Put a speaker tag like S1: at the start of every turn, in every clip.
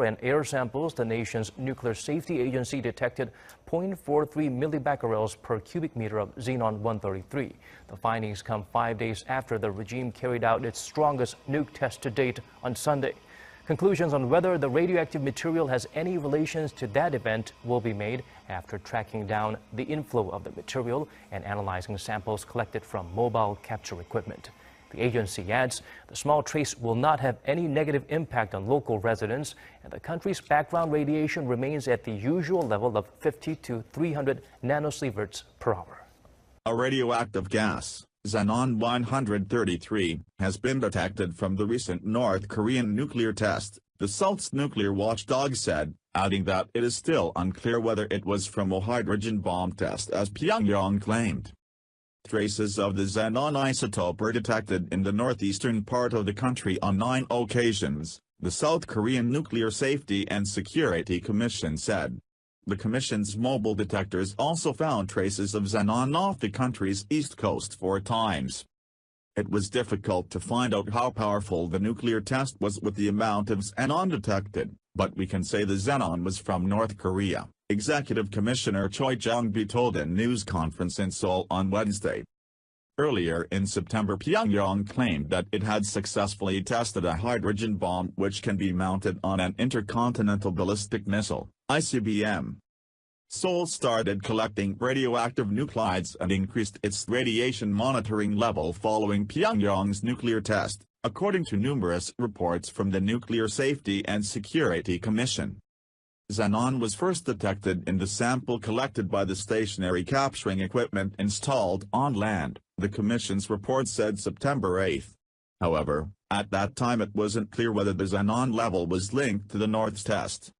S1: water and air samples, the nation's nuclear safety agency detected 0.43 millibecquerels per cubic meter of xenon-133. The findings come 5 days after the regime carried out its strongest nuke test to date on Sunday. Conclusions on whether the radioactive material has any relations to that event will be made after tracking down the inflow of the material and analyzing samples collected from mobile capture equipment. The agency adds the small trace will not have any negative impact on local residents, and the country's background radiation remains at the usual level of 50 to 300 nanosieverts per hour.
S2: A radioactive gas, xenon-133, has been detected from the recent North Korean nuclear test, the Seoul's nuclear watchdog said, adding that it is still unclear whether it was from a hydrogen bomb test as Pyongyang claimed. Traces of the xenon isotope were detected in the northeastern part of the country on 9 occasions, the South Korean Nuclear Safety and Security Commission said. The commission's mobile detectors also found traces of xenon off the country's east coast 4 times. It was difficult to find out how powerful the nuclear test was with the amount of xenon detected, but we can say the xenon was from North Korea, Executive Commissioner Choi Jong-bi told a news conference in Seoul on Wednesday. Earlier in September, Pyongyang claimed that it had successfully tested a hydrogen bomb which can be mounted on an intercontinental ballistic missile, ICBM. Seoul started collecting radioactive nuclides and increased its radiation monitoring level following Pyongyang's nuclear test, according to numerous reports from the Nuclear Safety and Security Commission. Xenon was first detected in the sample collected by the stationary capturing equipment installed on land, the Commission's report said September 8. However, at that time it wasn't clear whether the xenon level was linked to the North's test.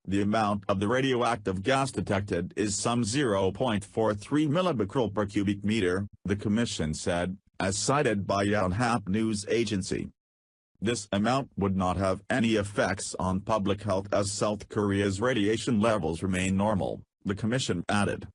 S2: The amount of the radioactive gas detected is some 0.43 millibecquerel per cubic meter, the Commission said, as cited by Yonhap news agency. This amount would not have any effects on public health as South Korea's radiation levels remain normal, the Commission added.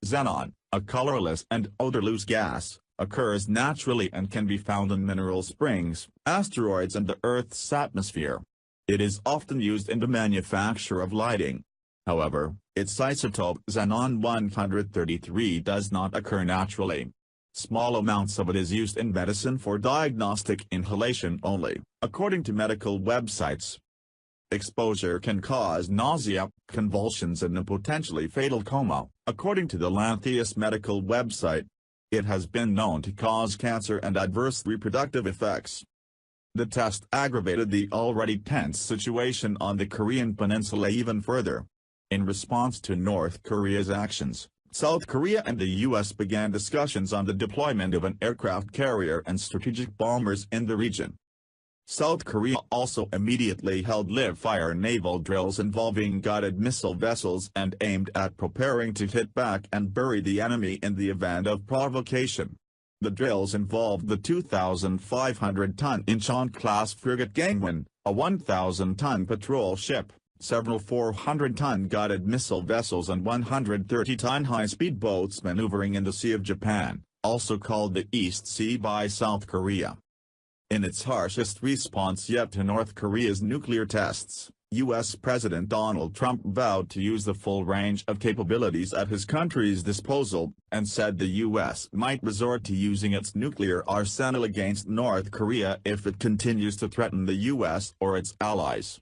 S2: Xenon, a colorless and odorless gas, occurs naturally and can be found in mineral springs, asteroids and the Earth's atmosphere. It is often used in the manufacture of lighting. However, its isotope xenon-133 does not occur naturally. Small amounts of it is used in medicine for diagnostic inhalation only, according to medical websites. Exposure can cause nausea, convulsions and a potentially fatal coma, according to the Lantheus medical website. It has been known to cause cancer and adverse reproductive effects. The test aggravated the already tense situation on the Korean peninsula even further. In response to North Korea's actions, South Korea and the U.S. began discussions on the deployment of an aircraft carrier and strategic bombers in the region. South Korea also immediately held live-fire naval drills involving guided missile vessels and aimed at preparing to hit back and bury the enemy in the event of provocation. The drills involved the 2,500-ton Incheon-class frigate Gangwon, a 1,000-ton patrol ship, several 400-ton guided missile vessels and 130-ton high-speed boats maneuvering in the Sea of Japan, also called the East Sea by South Korea. In its harshest response yet to North Korea's nuclear tests, U.S. President Donald Trump vowed to use the full range of capabilities at his country's disposal, and said the U.S. might resort to using its nuclear arsenal against North Korea if it continues to threaten the U.S. or its allies.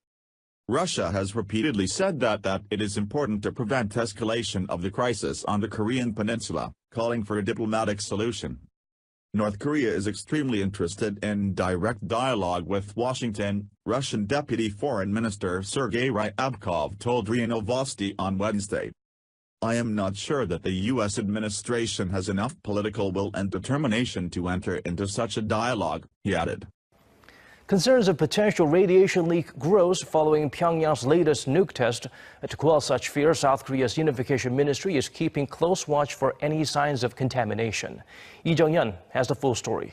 S2: Russia has repeatedly said that it is important to prevent escalation of the crisis on the Korean peninsula, calling for a diplomatic solution. North Korea is extremely interested in direct dialogue with Washington, Russian Deputy Foreign Minister Sergei Ryabkov told RIA Novosti on Wednesday. I am not sure that the U.S. administration has enough political will and determination to enter into such a dialogue, he added.
S1: Concerns of potential radiation leak grows following Pyongyang's latest nuke test. To quell such fear, South Korea's Unification Ministry is keeping close watch for any signs of contamination. Lee Jung-yeon has the full story.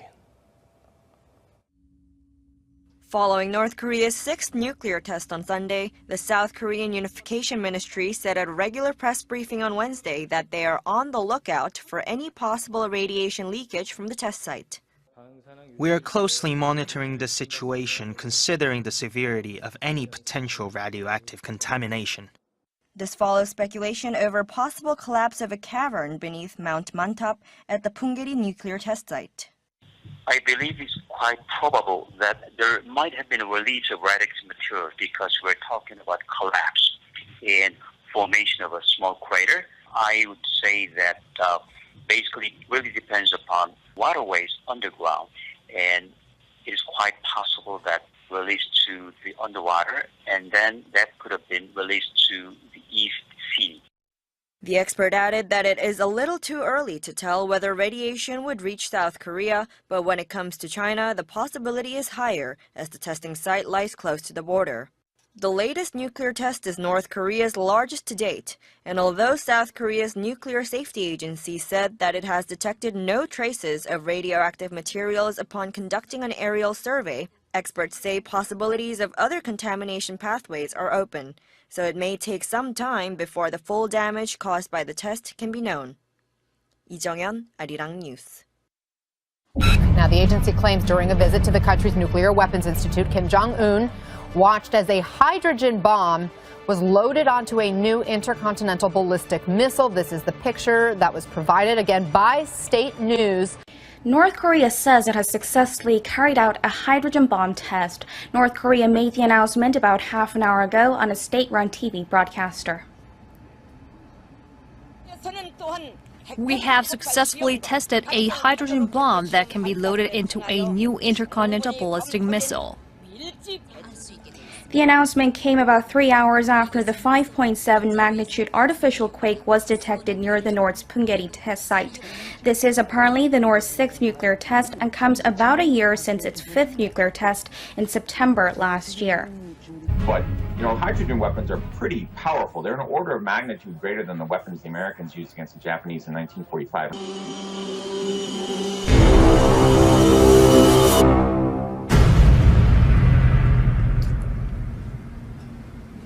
S3: Following North Korea's 6th nuclear test on Sunday, the South Korean Unification Ministry said at a regular press briefing on Wednesday that they are on the lookout for any possible radiation leakage from the test site.
S4: We are closely monitoring the situation, considering the severity of any potential radioactive contamination.
S3: This follows speculation over possible collapse of a cavern beneath Mount Mantap at the Punggye-ri nuclear test site.
S5: I believe it's quite probable that there might have been a release of radioactive material because we're talking about collapse and formation of a small crater. I would say that basically it really depends upon waterways underground, and it is quite possible that released to the underwater, and then that could have been released to the East Sea.
S3: The expert added that it is a little too early to tell whether radiation would reach South Korea, but when it comes to China, the possibility is higher as the testing site lies close to the border. The latest nuclear test is North Korea's largest to date, and although South Korea's Nuclear Safety Agency said that it has detected no traces of radioactive materials upon conducting an aerial survey, experts say possibilities of other contamination pathways are open, so it may take some time before the full damage caused by the test can be known. Lee Jung-yeon, Arirang News.
S6: Now, the agency claims during a visit to the country's Nuclear Weapons Institute, Kim Jong-un watched as a hydrogen bomb was loaded onto a new intercontinental ballistic missile. This is the picture that was provided again by state news.
S7: North Korea says it has successfully carried out a hydrogen bomb test. North Korea made the announcement about half an hour ago on a state-run TV broadcaster.
S8: We have successfully tested a hydrogen bomb that can be loaded into a new intercontinental ballistic missile.
S7: The announcement came about 3 hours after the 5.7 magnitude artificial quake was detected near the North's Punggye-ri test site. This is apparently the North's 6th nuclear test and comes about a year since its 5th nuclear test in September last year.
S9: But, hydrogen weapons are pretty powerful. They're an order of magnitude greater than the weapons the Americans used against the Japanese in 1945.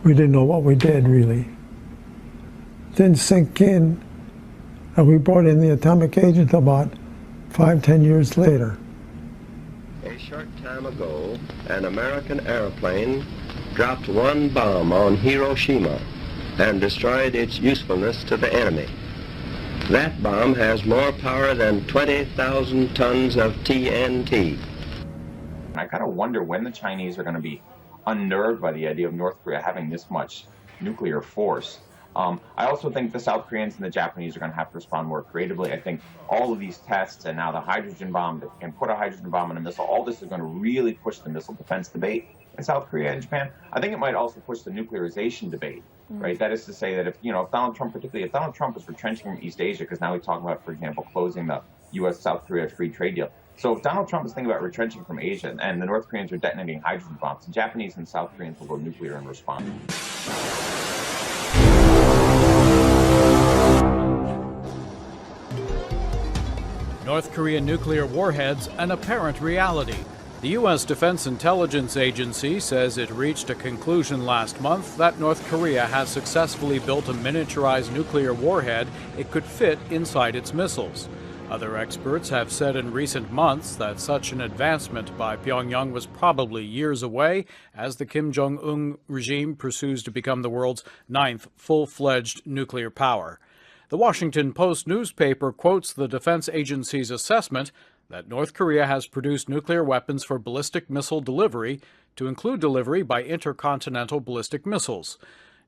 S10: We didn't know what we did, really. Didn't sink in, and we brought in the atomic agent about 5-10 years later.
S11: A short time ago, an American airplane dropped one bomb on Hiroshima and destroyed its usefulness to the enemy. That bomb has more power than 20,000 tons of TNT.
S9: I kind of wonder when the Chinese are going to be unnerved by the idea of North Korea having this much nuclear force. I also think the South Koreans and the Japanese are going to have to respond more creatively. I think all of these tests and now the hydrogen bomb, that can put a hydrogen bomb in a missile, all this is going to really push the missile defense debate in South Korea and Japan. I think it might also push the nuclearization debate, right? That is to say that if Donald Trump, particularly if Donald Trump is retrenching from East Asia, because now he's talking about, for example, closing the U.S.-South Korea free trade deal. So if Donald Trump is thinking about retrenching from Asia and the North Koreans are detonating hydrogen bombs, the Japanese and South Koreans will go nuclear in response.
S12: North Korean nuclear warheads, an apparent reality. The U.S. Defense Intelligence Agency says it reached a conclusion last month that North Korea has successfully built a miniaturized nuclear warhead it could fit inside its missiles. Other experts have said in recent months that such an advancement by Pyongyang was probably years away as the Kim Jong-un regime pursues to become the world's 9th full-fledged nuclear power. The Washington Post newspaper quotes the defense agency's assessment that North Korea has produced nuclear weapons for ballistic missile delivery, to include delivery by intercontinental ballistic missiles.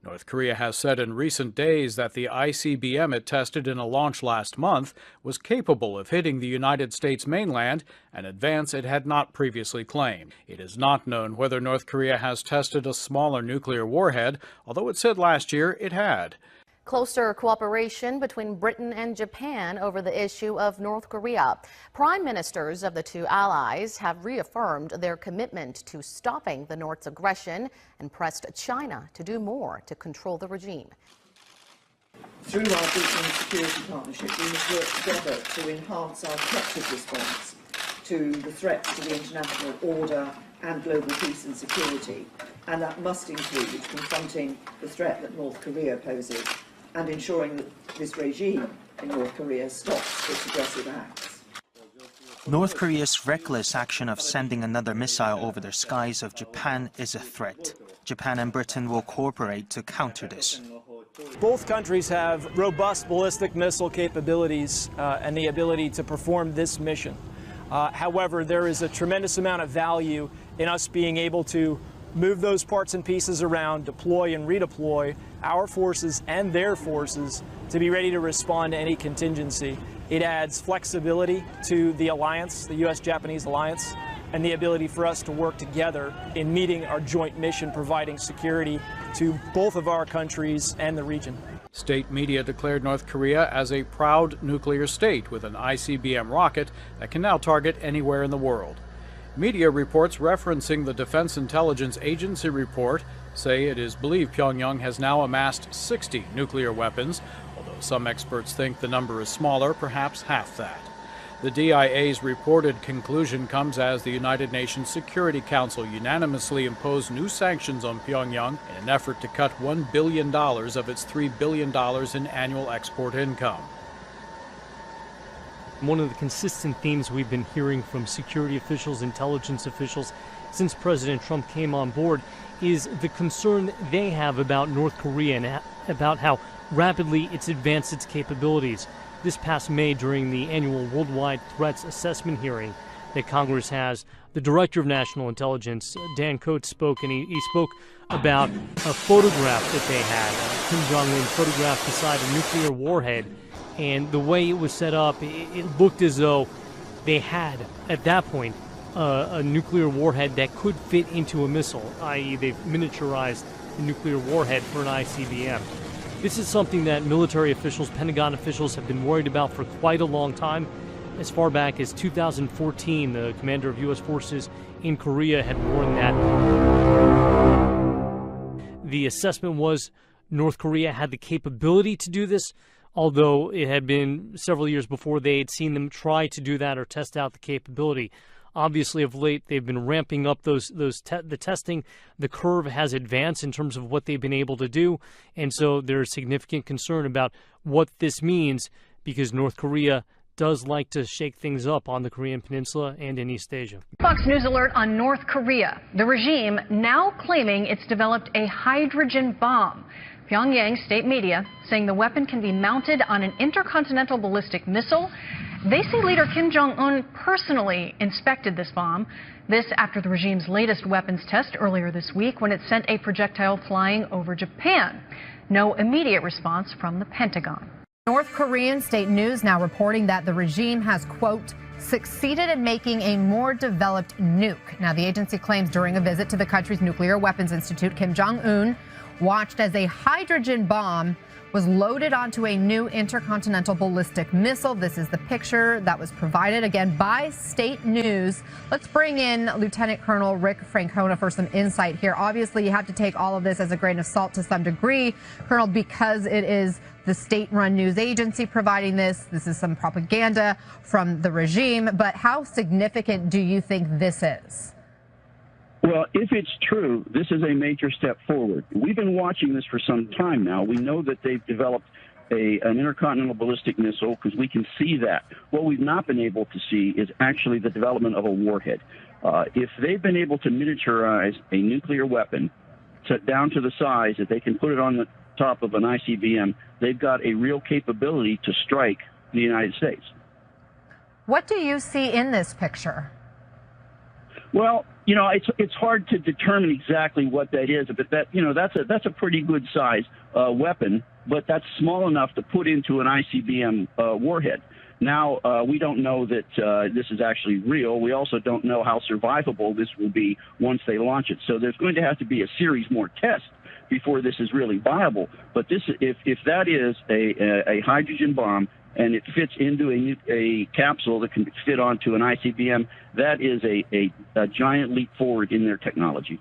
S12: North Korea has said in recent days that the ICBM it tested in a launch last month was capable of hitting the United States mainland, an advance it had not previously claimed. It is not known whether North Korea has tested a smaller nuclear warhead, although it said last year it had.
S6: Closer cooperation between Britain and Japan over the issue of North Korea. Prime ministers of the two allies have reaffirmed their commitment to stopping the North's aggression and pressed China to do more to control the regime.
S13: Through our deepening security partnership, we must work together to enhance our collective response to the threats to the international order and global peace and security, and that must include confronting the threat that North Korea poses and ensuring that this regime in North Korea stops its aggressive acts.
S4: North Korea's reckless action of sending another missile over the skies of Japan is a threat. Japan and Britain will cooperate to counter this.
S14: Both countries have robust ballistic missile capabilities and the ability to perform this mission. However, there is a tremendous amount of value in us being able to move those parts and pieces around, deploy and redeploy our forces and their forces to be ready to respond to any contingency. It adds flexibility to the alliance, the U.S.-Japanese alliance, and the ability for us to work together in meeting our joint mission, providing security to both of our countries and the region.
S12: State media declared North Korea as a proud nuclear state with an ICBM rocket that can now target anywhere in the world. Media reports referencing the Defense Intelligence Agency report say it is believed Pyongyang has now amassed 60 nuclear weapons, although some experts think the number is smaller, perhaps half that. The DIA's reported conclusion comes as the United Nations Security Council unanimously imposed new sanctions on Pyongyang in an effort to cut $1 billion of its $3 billion in annual export income.
S15: One of the consistent themes we've been hearing from security officials, intelligence officials, since President Trump came on board is the concern they have about North Korea and about how rapidly it's advanced its capabilities. This past May, during the annual Worldwide Threats Assessment hearing that Congress has, the Director of National Intelligence, Dan Coates, spoke, and he spoke about a photograph that they had, Kim Jong-un photographed beside a nuclear warhead, and the way it was set up, it looked as though they had, at that point, a nuclear warhead that could fit into a missile, i.e. they've miniaturized the nuclear warhead for an ICBM. This is something that military officials, Pentagon officials have been worried about for quite a long time. As far back as 2014, the commander of U.S. forces in Korea had warned that the assessment was North Korea had the capability to do this, although it had been several years before they had seen them try to do that or test out the capability. Obviously, of late, they've been ramping up the testing. The curve has advanced in terms of what they've been able to do, and so there's significant concern about what this means because North Korea does like to shake things up on the Korean Peninsula and in East Asia.
S6: Fox News alert on North Korea. The regime now claiming it's developed a hydrogen bomb. Pyongyang state media saying the weapon can be mounted on an intercontinental ballistic missile. They say leader Kim Jong-un personally inspected this bomb. This after the regime's latest weapons test earlier this week when it sent a projectile flying over Japan. No immediate response from the Pentagon.
S16: North Korean state news now reporting that the regime has, quote, succeeded in making a more developed nuke. Now, the agency claims during a visit to the country's nuclear weapons institute, Kim Jong-un watched as a hydrogen bomb was loaded onto a new intercontinental ballistic missile. This is the picture that was provided again by state news. Let's bring in Lieutenant Colonel Rick Francona for some insight here. Obviously, you have to take all of this as a grain of salt to some degree, Colonel, because it is the state-run news agency providing this. This is some propaganda from the regime. But how significant do you think this is?
S17: Well, if it's true, this is a major step forward. We've been watching this for some time now. We know that they've developed an intercontinental ballistic missile because we can see that. What we've not been able to see is actually the development of a warhead. If they've been able to miniaturize a nuclear weapon down to the size that they can put it on the top of an ICBM, they've got a real capability to strike the United States.
S16: What do you see in this picture?
S17: Well, you know, it's hard to determine exactly what that is, but that's a pretty good size weapon, but that's small enough to put into an ICBM warhead. Now, we don't know that this is actually real. We also don't know how survivable this will be once they launch it. So there's going to have to be a series more tests before this is really viable. But this, if that is a hydrogen bomb, and it fits into a capsule that can fit onto an ICBM, that is a giant leap forward in their technology.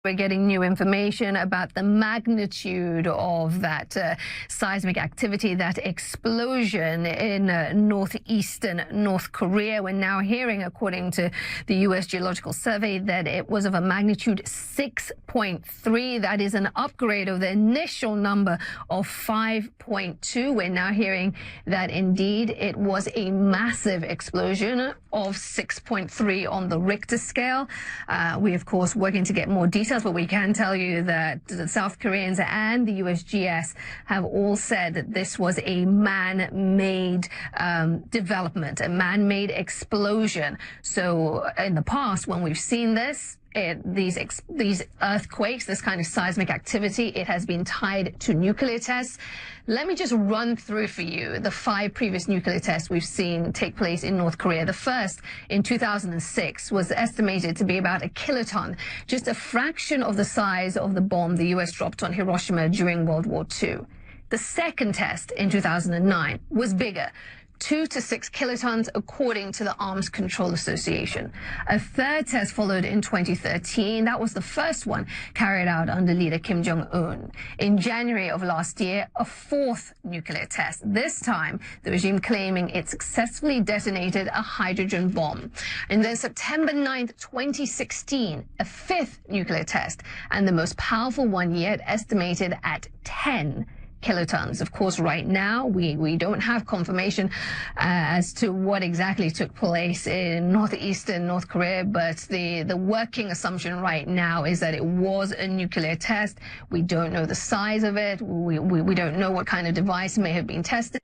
S18: We're getting new information about the magnitude of that seismic activity, that explosion in northeastern North Korea. We're now hearing, according to the U.S. Geological Survey, that it was of a magnitude 6.3. That is an upgrade of the initial number of 5.2. We're now hearing that indeed it was a massive explosion of 6.3 on the Richter scale. We, of course, working to get more details, but we can tell you that the South Koreans and the USGS have all said that this was a man-made development, a man-made explosion. So in the past, when we've seen this, these earthquakes, this kind of seismic activity, it has been tied to nuclear tests. Let me just run through for you the 5 previous nuclear tests we've seen take place in North Korea. The first, in 2006, was estimated to be about a kiloton, just a fraction of the size of the bomb the U.S. dropped on Hiroshima during World War II. The second test, in 2009, was bigger, 2 to 6 kilotons, according to the Arms Control Association. A third test followed in 2013. That was the first one carried out under leader Kim Jong-un. In January of last year, a fourth nuclear test. This time, the regime claiming it successfully detonated a hydrogen bomb. And then September 9th, 2016, a fifth nuclear test, and the most powerful one yet, estimated at 10 kilotons. Of course, right now, we don't have confirmation as to what exactly took place in northeastern North Korea, but the working assumption right now is that it was a nuclear test. We don't know the size of it. We don't know what kind of device may have been tested.